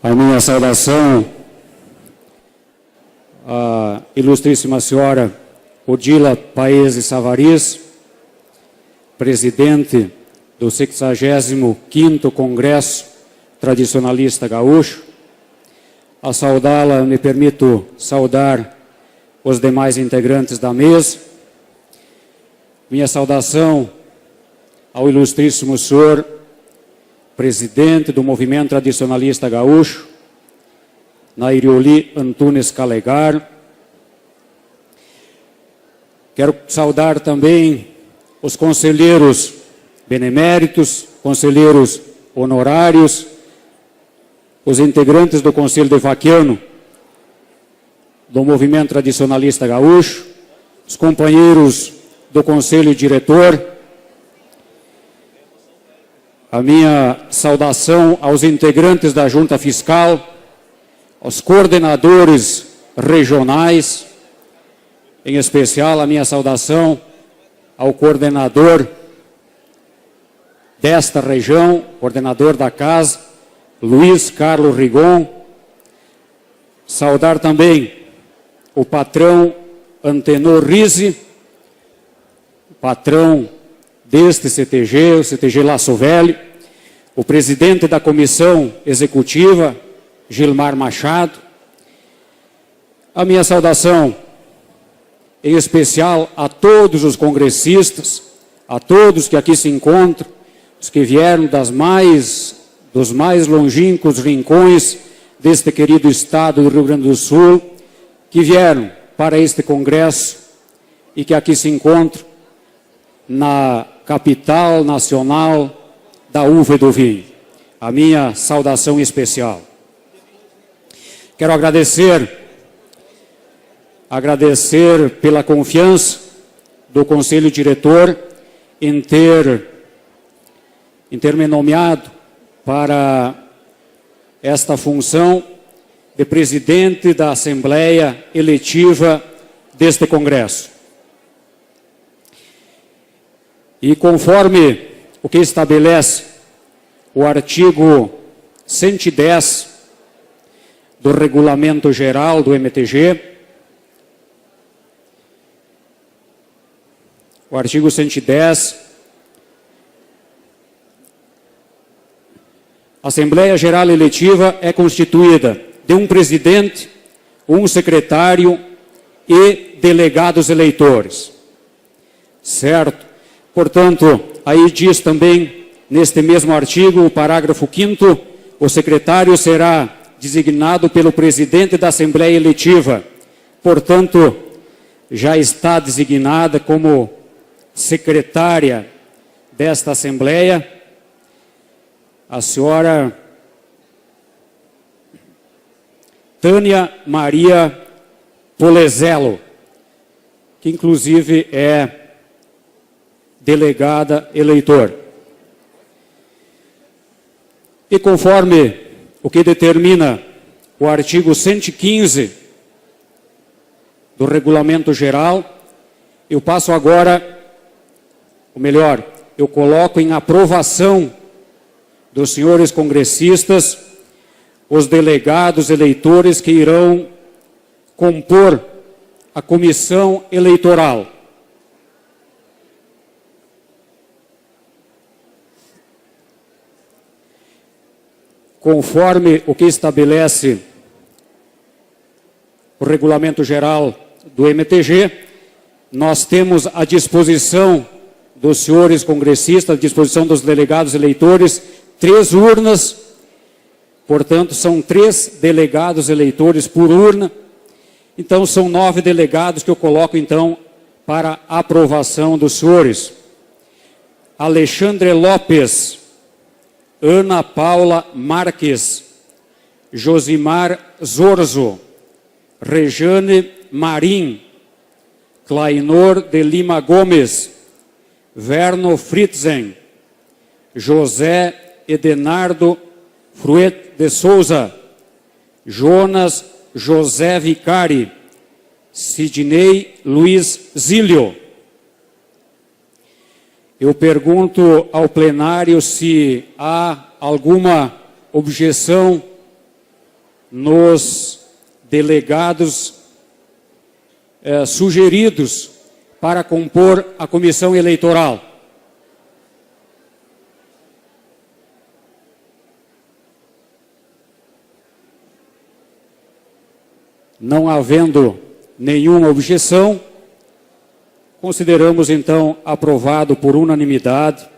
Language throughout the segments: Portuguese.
A minha saudação à ilustríssima senhora Odila Paese Savariz, presidente do 65º Congresso Tradicionalista Gaúcho. A saudá-la, me permito saudar os demais integrantes da mesa. Minha saudação ao ilustríssimo senhor presidente do Movimento Tradicionalista Gaúcho, Nairioli Antunes Calegar. Quero saudar também os conselheiros beneméritos, conselheiros honorários, os integrantes do Conselho de Vaquiano do Movimento Tradicionalista Gaúcho, os companheiros do Conselho Diretor. A minha saudação aos integrantes da Junta Fiscal, aos coordenadores regionais, em especial a minha saudação ao coordenador desta região, coordenador da casa, Luiz Carlos Rigon. Saudar também o patrão Antenor Rizzi, patrão deste CTG, o CTG Laço Velho, o presidente da comissão executiva, Gilmar Machado. A minha saudação, em especial, a todos os congressistas, a todos que aqui se encontram, os que vieram dos mais longínquos rincões deste querido estado do Rio Grande do Sul, que vieram para este congresso e que aqui se encontram na capital nacional da uva e do vinho. A minha saudação especial. Quero agradecer pela confiança do Conselho Diretor em ter me nomeado para esta função de presidente da Assembleia Eletiva deste Congresso. E conforme o que estabelece o artigo 110 do Regulamento Geral do MTG, o artigo 110, a Assembleia Geral Eletiva é constituída de um presidente, um secretário e delegados eleitores. Certo? Portanto, aí diz também, neste mesmo artigo, o parágrafo 5º, o secretário será designado pelo presidente da Assembleia Eletiva. Portanto, já está designada como secretária desta Assembleia a senhora Tânia Maria Polezello, que inclusive é delegada eleitor. E conforme o que determina o artigo 115 do Regulamento Geral, eu passo agora, ou melhor, eu coloco em aprovação dos senhores congressistas os delegados eleitores que irão compor a comissão eleitoral. Conforme o que estabelece o Regulamento Geral do MTG, nós temos à disposição dos senhores congressistas, à disposição dos delegados eleitores, 3 urnas, portanto, são 3 delegados eleitores por urna. Então, são 9 delegados que eu coloco, então, para aprovação dos senhores. Alexandre Lopes, Ana Paula Marques, Josimar Zorzo, Rejane Marim, Clainor de Lima Gomes, Verno Fritzen, José Edenardo Fruet de Souza, Jonas José Vicari, Sidney Luiz Zílio. Eu pergunto ao plenário se há alguma objeção nos delegados sugeridos para compor a comissão eleitoral. Não havendo nenhuma objeção, consideramos então aprovado por unanimidade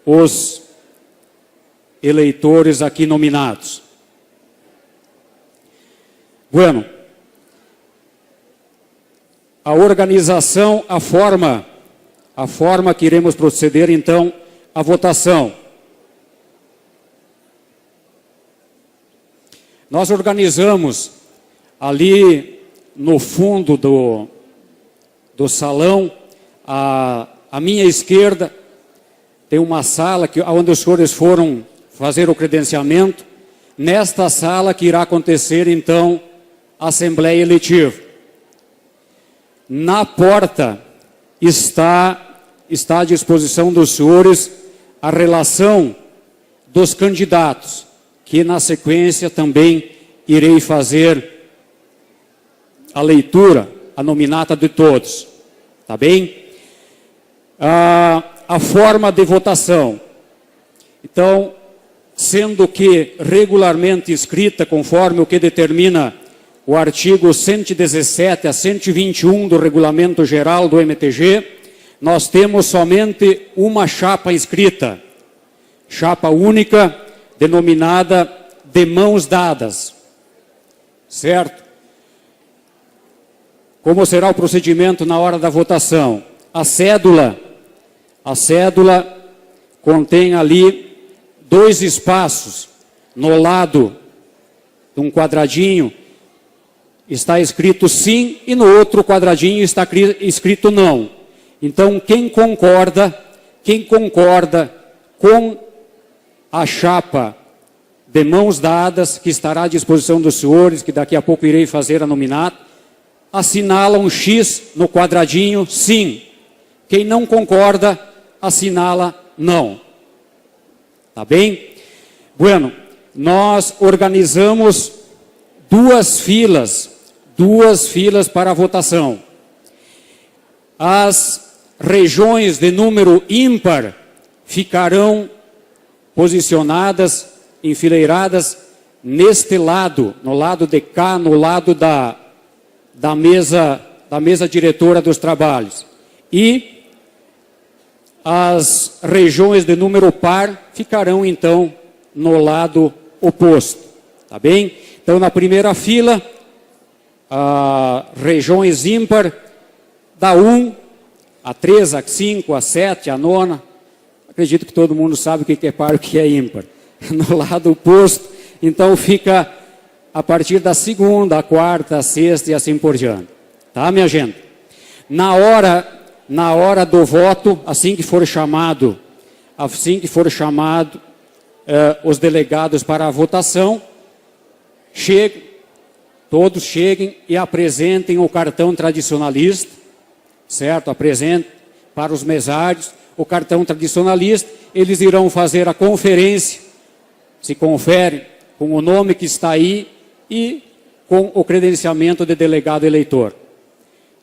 os eleitores aqui nominados. Bueno, a organização, a forma que iremos proceder então à votação. Nós organizamos ali no fundo do salão, à minha esquerda, tem uma sala onde os senhores foram fazer o credenciamento. Nesta sala que irá acontecer, então, a Assembleia Eletiva. Na porta está à disposição dos senhores a relação dos candidatos, que na sequência também irei fazer a leitura, a nominata de todos. Tá bem? A forma de votação. Então, sendo que regularmente escrita, conforme o que determina o artigo 117 a 121 do Regulamento Geral do MTG, nós temos somente uma chapa inscrita, chapa única, denominada de mãos dadas. Certo? Como será o procedimento na hora da votação? A cédula contém ali 2 espaços. No lado de um quadradinho está escrito sim e no outro quadradinho está escrito não. Então, quem concorda com a chapa de mãos dadas, que estará à disposição dos senhores, que daqui a pouco irei fazer a nominata, assinala um X no quadradinho sim. Quem não concorda, assinala não. Tá bem? Bueno, nós organizamos duas filas para a votação. As regiões de número ímpar ficarão posicionadas, enfileiradas neste lado, no lado de cá, no lado da mesa diretora dos trabalhos. E as regiões de número par ficarão, então, no lado oposto. Tá bem? Então, na primeira fila, regiões ímpar, da 1 a 3, a 5, a 7, a 9. Acredito que todo mundo sabe o que é par e o que é ímpar. No lado oposto, então, fica a partir da segunda, a quarta, a sexta e assim por diante. Tá, minha gente? Na hora do voto, assim que for chamado os delegados para a votação, todos cheguem e apresentem o cartão tradicionalista, certo? Apresentem para os mesários o cartão tradicionalista. Eles irão fazer a conferência, se conferem com o nome que está aí e com o credenciamento de delegado eleitor.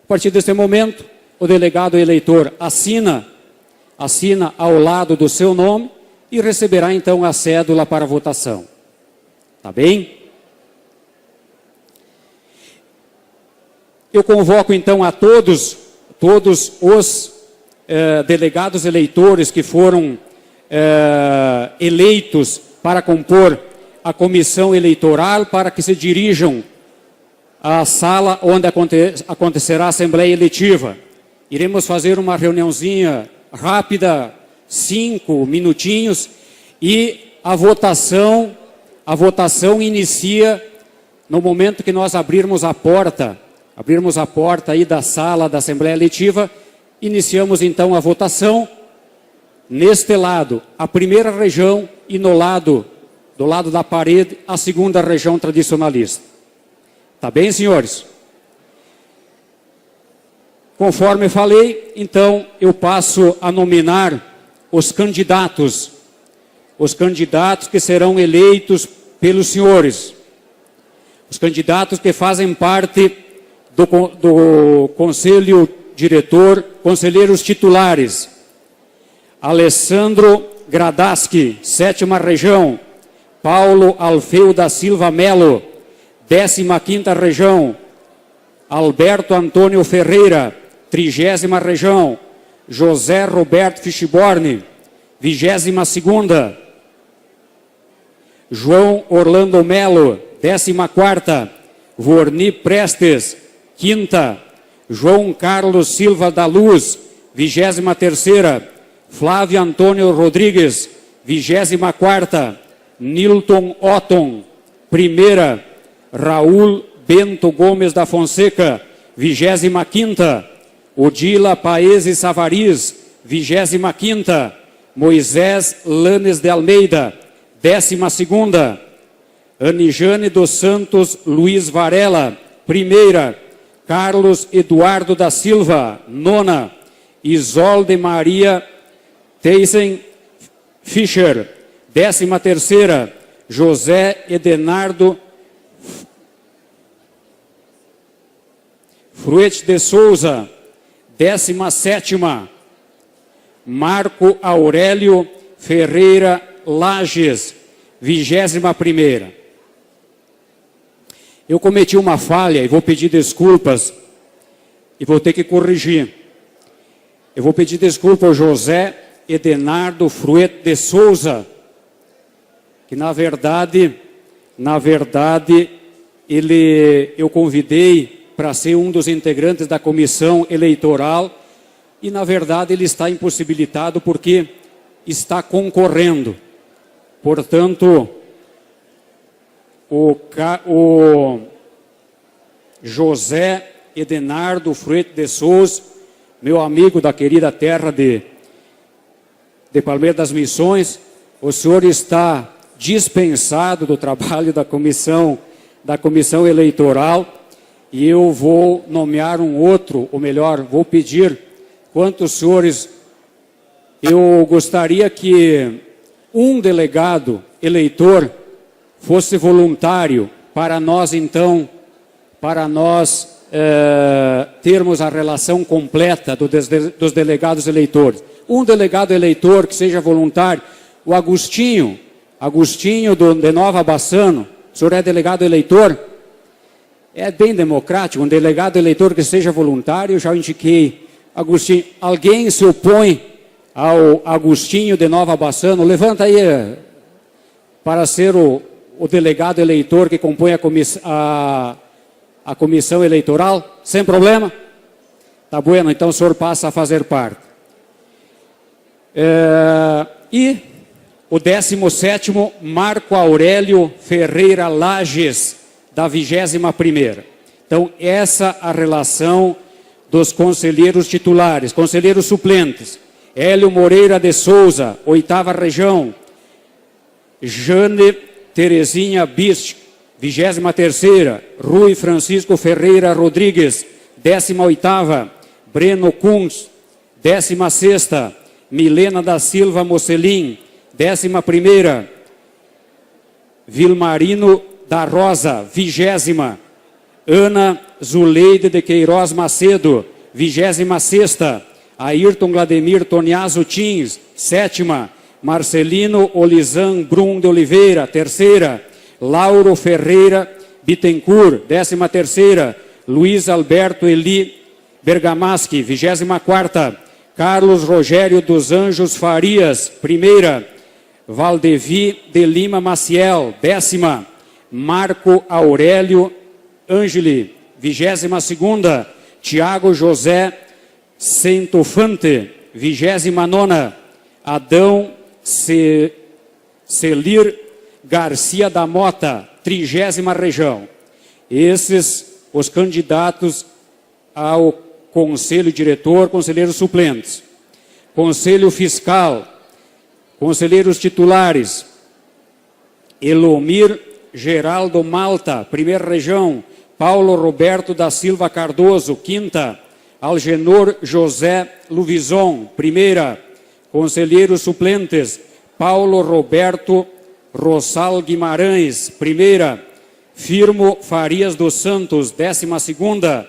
A partir desse momento, o delegado eleitor assina ao lado do seu nome e receberá então a cédula para votação. Tá bem? Eu convoco então a todos os delegados eleitores que foram eleitos para compor a comissão eleitoral, para que se dirijam à sala onde acontecerá a Assembleia Eletiva. Iremos fazer uma reuniãozinha rápida, 5 minutinhos, e a votação inicia no momento que nós abrirmos a porta aí da sala da Assembleia Eletiva. Iniciamos então a votação. Neste lado, a primeira região, e do lado da parede, a segunda região tradicionalista. Tá bem, senhores? Conforme falei, então, eu passo a nominar os candidatos que serão eleitos pelos senhores. Os candidatos que fazem parte do Conselho Diretor, conselheiros titulares: Alessandro Gradaski, 7ª Região; Paulo Alfeu da Silva Melo, 15ª Região; Alberto Antônio Ferreira, 30ª Região; José Roberto Fischborn, 22ª; João Orlando Melo, 14ª; Vorni Prestes, 5ª; João Carlos Silva da Luz, 23ª; Flávio Antônio Rodrigues, 24ª; Nilton Otton, 1ª; Raul Bento Gomes da Fonseca, 25ª; Odila Paese Savariz, 25ª; Moisés Lanes de Almeida, 12ª; Anijane dos Santos Luiz Varela, 1ª; Carlos Eduardo da Silva, 9ª; Isolde Maria Theisen Fischer, 13ª; José Edenardo Fruet de Souza, 17ª; Marco Aurélio Ferreira Lages, 21ª. Eu cometi uma falha e vou pedir desculpas e vou ter que corrigir. Eu vou pedir desculpa ao José Edenardo Fruet de Souza, que na verdade eu convidei para ser um dos integrantes da comissão eleitoral e na verdade ele está impossibilitado porque está concorrendo. Portanto, o José Edenardo Fruet de Souza, meu amigo da querida terra de Palmeira das Missões, o senhor está dispensado do trabalho da comissão eleitoral e eu vou nomear um outro, ou melhor, vou pedir, quantos senhores, eu gostaria que um delegado eleitor fosse voluntário para nós, então, termos a relação completa dos delegados eleitores. Um delegado eleitor que seja voluntário, o Agostinho de Nova Bassano, o senhor é delegado eleitor? É bem democrático, um delegado eleitor que seja voluntário, eu já indiquei. Agostinho, alguém se opõe ao Agostinho de Nova Bassano? Levanta aí para ser o delegado eleitor que compõe a comissão eleitoral, sem problema? Tá bueno, então o senhor passa a fazer parte. E o 17º, Marco Aurélio Ferreira Lages, da 21ª. Então, essa a relação dos conselheiros titulares. Conselheiros suplentes: Hélio Moreira de Souza, 8ª Região; Jane Terezinha Bist, 23ª; Rui Francisco Ferreira Rodrigues, 18ª; Breno Kunz, 16ª; Milena da Silva Mocelin, 11ª; Vilmarino da Rosa, 20ª; Ana Zuleide de Queiroz Macedo, 26ª; Ayrton Glademir Toniaso Tins, 7ª; Marcelino Olizan Brum de Oliveira, 3ª; Lauro Ferreira Bittencourt, 13ª; Luiz Alberto Eli Bergamaschi, 24ª; Carlos Rogério dos Anjos Farias, 1ª; Valdevi de Lima Maciel, 10ª; Marco Aurélio Angeli, 22ª; Tiago José Centofante, 29ª; Adão Celir Garcia da Mota, 30ª Região. Esses os candidatos ao Conselho Diretor, conselheiros suplentes. Conselho Fiscal, conselheiros titulares: Elomir Geraldo Malta, 1ª Região; Paulo Roberto da Silva Cardoso, 5ª; Algenor José Luvison, 1ª. Conselheiros suplentes: Paulo Roberto Rossal Guimarães, 1ª; Firmo Farias dos Santos, 12ª,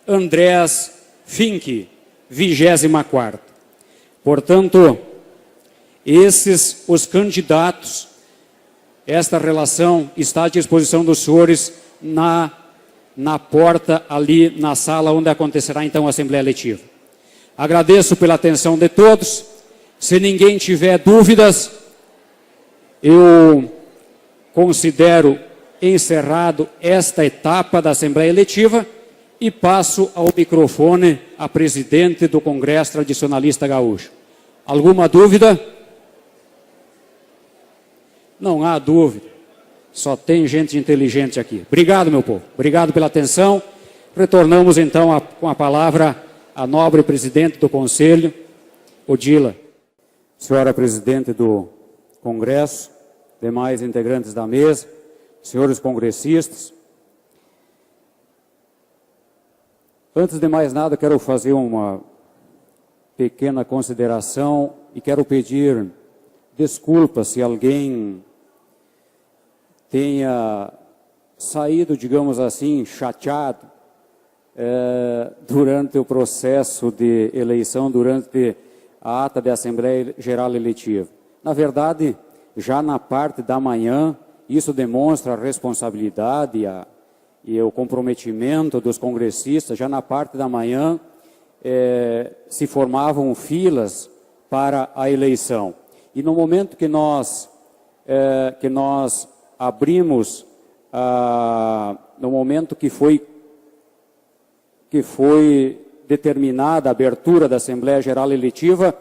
Andrés Fink, 24ª. Portanto, esses os candidatos, esta relação está à disposição dos senhores na porta ali na sala onde acontecerá então a Assembleia Letiva. Agradeço pela atenção de todos. Se ninguém tiver dúvidas, eu considero encerrado esta etapa da Assembleia Letiva e passo ao microfone a presidente do Congresso Tradicionalista Gaúcho. Alguma dúvida? Não há dúvida. Só tem gente inteligente aqui. Obrigado, meu povo. Obrigado pela atenção. Retornamos então com a palavra à nobre presidente do Conselho, Odila. Senhora presidente do Congresso, demais integrantes da mesa, senhores congressistas. Antes de mais nada, quero fazer uma pequena consideração e quero pedir desculpas se alguém tenha saído, digamos assim, chateado durante o processo de eleição, durante a ata da Assembleia Geral Eletiva. Na verdade, já na parte da manhã, isso demonstra a responsabilidade e o comprometimento dos congressistas. Já na parte da manhã se formavam filas para a eleição. E no momento que nós abrimos, no momento que foi determinada a abertura da Assembleia Geral Eletiva,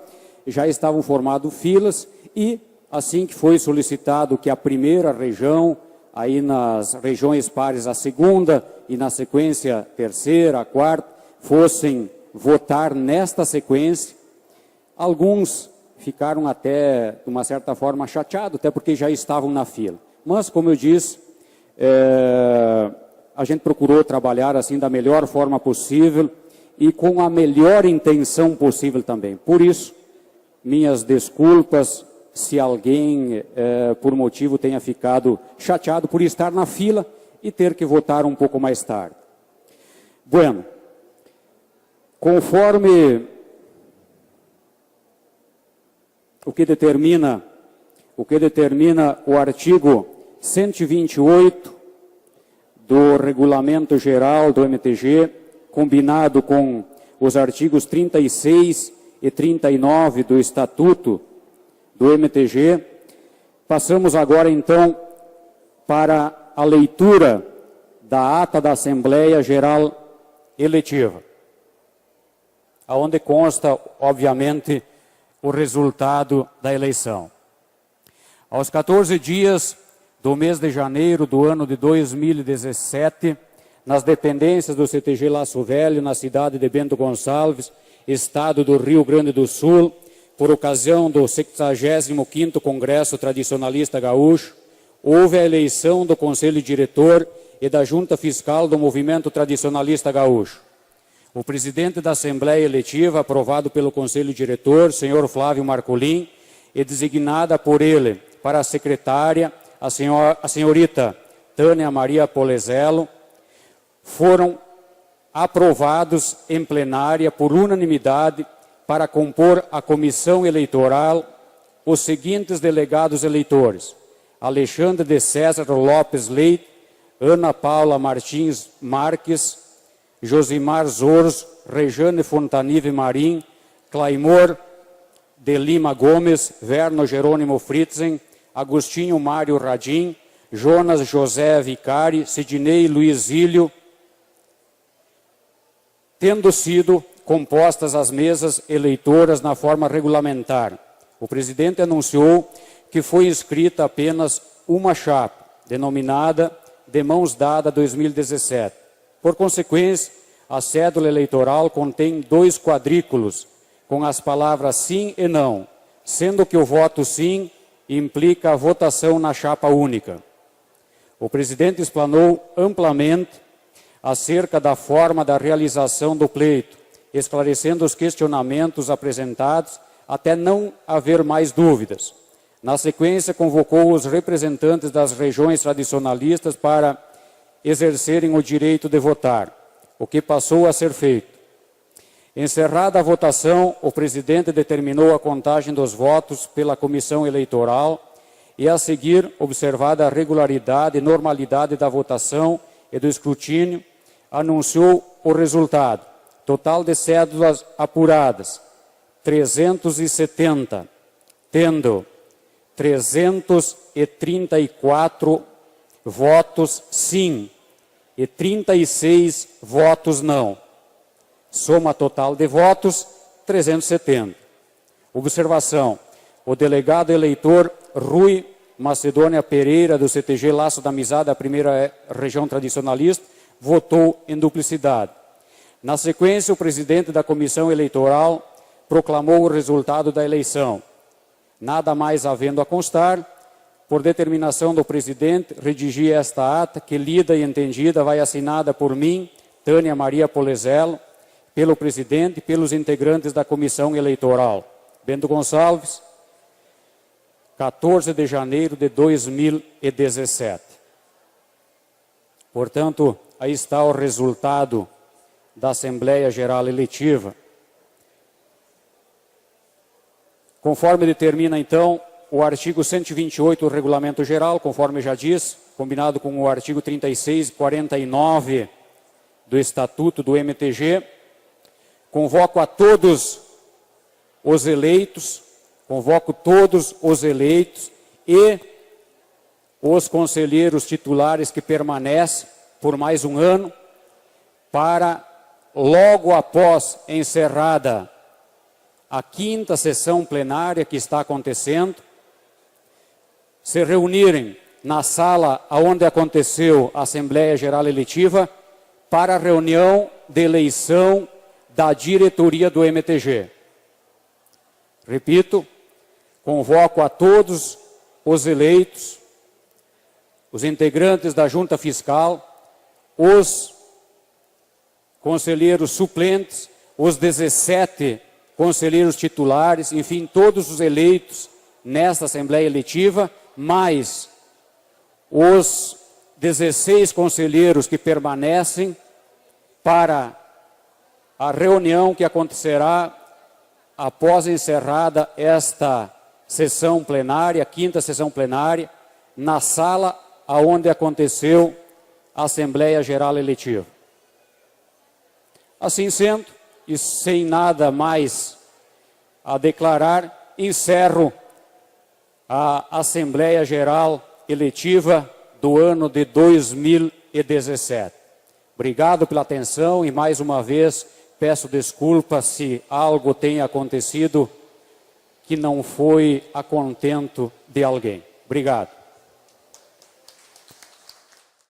já estavam formadas filas e assim que foi solicitado que a primeira região, aí nas regiões pares a segunda e na sequência a terceira, a quarta, fossem votar nesta sequência, alguns ficaram até, de uma certa forma, chateados, até porque já estavam na fila. Mas, como eu disse, a gente procurou trabalhar assim da melhor forma possível e com a melhor intenção possível também. Por isso, minhas desculpas se alguém, por motivo, tenha ficado chateado por estar na fila e ter que votar um pouco mais tarde. Bueno, conforme o que determina o artigo 128 do Regulamento Geral do MTG, combinado com os artigos 36 e 39 do Estatuto do MTG, passamos agora então para a leitura da ata da Assembleia Geral Eletiva, onde consta, obviamente, o resultado da eleição. Aos 14 dias do mês de janeiro do ano de 2017, nas dependências do CTG Laço Velho, na cidade de Bento Gonçalves, estado do Rio Grande do Sul, por ocasião do 65º Congresso Tradicionalista Gaúcho, houve a eleição do Conselho Diretor e da Junta Fiscal do Movimento Tradicionalista Gaúcho. O presidente da Assembleia Eletiva, aprovado pelo Conselho Diretor, senhor Flávio Marcolin, e designada por ele para a secretária, a senhorita Tânia Maria Polezelo, foram aprovados em plenária por unanimidade para compor a comissão eleitoral os seguintes delegados eleitores: Alexandre de César Lopes Leite, Ana Paula Martins Marques, Josimar Zorzo, Rejane Fontanive Marim, Claimor de Lima Gomes, Verno Jerônimo Fritzen, Agostinho Mário Radim, Jonas José Vicari, Sidney Luiz Ilho, tendo sido compostas as mesas eleitoras na forma regulamentar. O presidente anunciou que foi inscrita apenas uma chapa, denominada de Mãos Dadas 2017. Por consequência, a cédula eleitoral contém 2 quadrículos, com as palavras sim e não, sendo que o voto sim implica a votação na chapa única. O presidente explanou amplamente acerca da forma da realização do pleito, esclarecendo os questionamentos apresentados até não haver mais dúvidas. Na sequência, convocou os representantes das regiões tradicionalistas para exercerem o direito de votar, o que passou a ser feito. Encerrada a votação, o presidente determinou a contagem dos votos pela comissão eleitoral e, a seguir, observada a regularidade e normalidade da votação e do escrutínio, anunciou o resultado. Total de cédulas apuradas, 370, tendo 334 votos sim e 36 votos não. Soma total de votos, 370. Observação: o delegado eleitor Rui Macedônia Pereira, do CTG Laço da Amizade, da primeira região tradicionalista, votou em duplicidade. Na sequência, o presidente da comissão eleitoral proclamou o resultado da eleição. Nada mais havendo a constar, por determinação do presidente, redigi esta ata, que lida e entendida vai assinada por mim, Tânia Maria Polezelo, pelo presidente e pelos integrantes da comissão eleitoral. Bento Gonçalves, 14 de janeiro de 2017. Portanto, aí está o resultado da Assembleia Geral Eletiva. Conforme determina, então, o artigo 128 do Regulamento Geral, conforme já disse, combinado com o artigo 36 e 49 do Estatuto do MTG, convoco a todos os eleitos, e os conselheiros titulares que permanecem por mais um ano, para, logo após encerrada a 5ª sessão plenária que está acontecendo, se reunirem na sala onde aconteceu a Assembleia Geral Eletiva para a reunião de eleição da diretoria do MTG. Repito, convoco a todos os eleitos, os integrantes da Junta Fiscal, os conselheiros suplentes, os 17 conselheiros titulares, enfim, todos os eleitos nesta Assembleia Eletiva, mais os 16 conselheiros que permanecem para a reunião que acontecerá após encerrada esta sessão plenária, 5ª sessão plenária, na sala onde aconteceu a Assembleia Geral Eletiva. Assim sendo, e sem nada mais a declarar, encerro a Assembleia Geral Eletiva do ano de 2017. Obrigado pela atenção e, mais uma vez, peço desculpas se algo tenha acontecido que não foi a contento de alguém. Obrigado.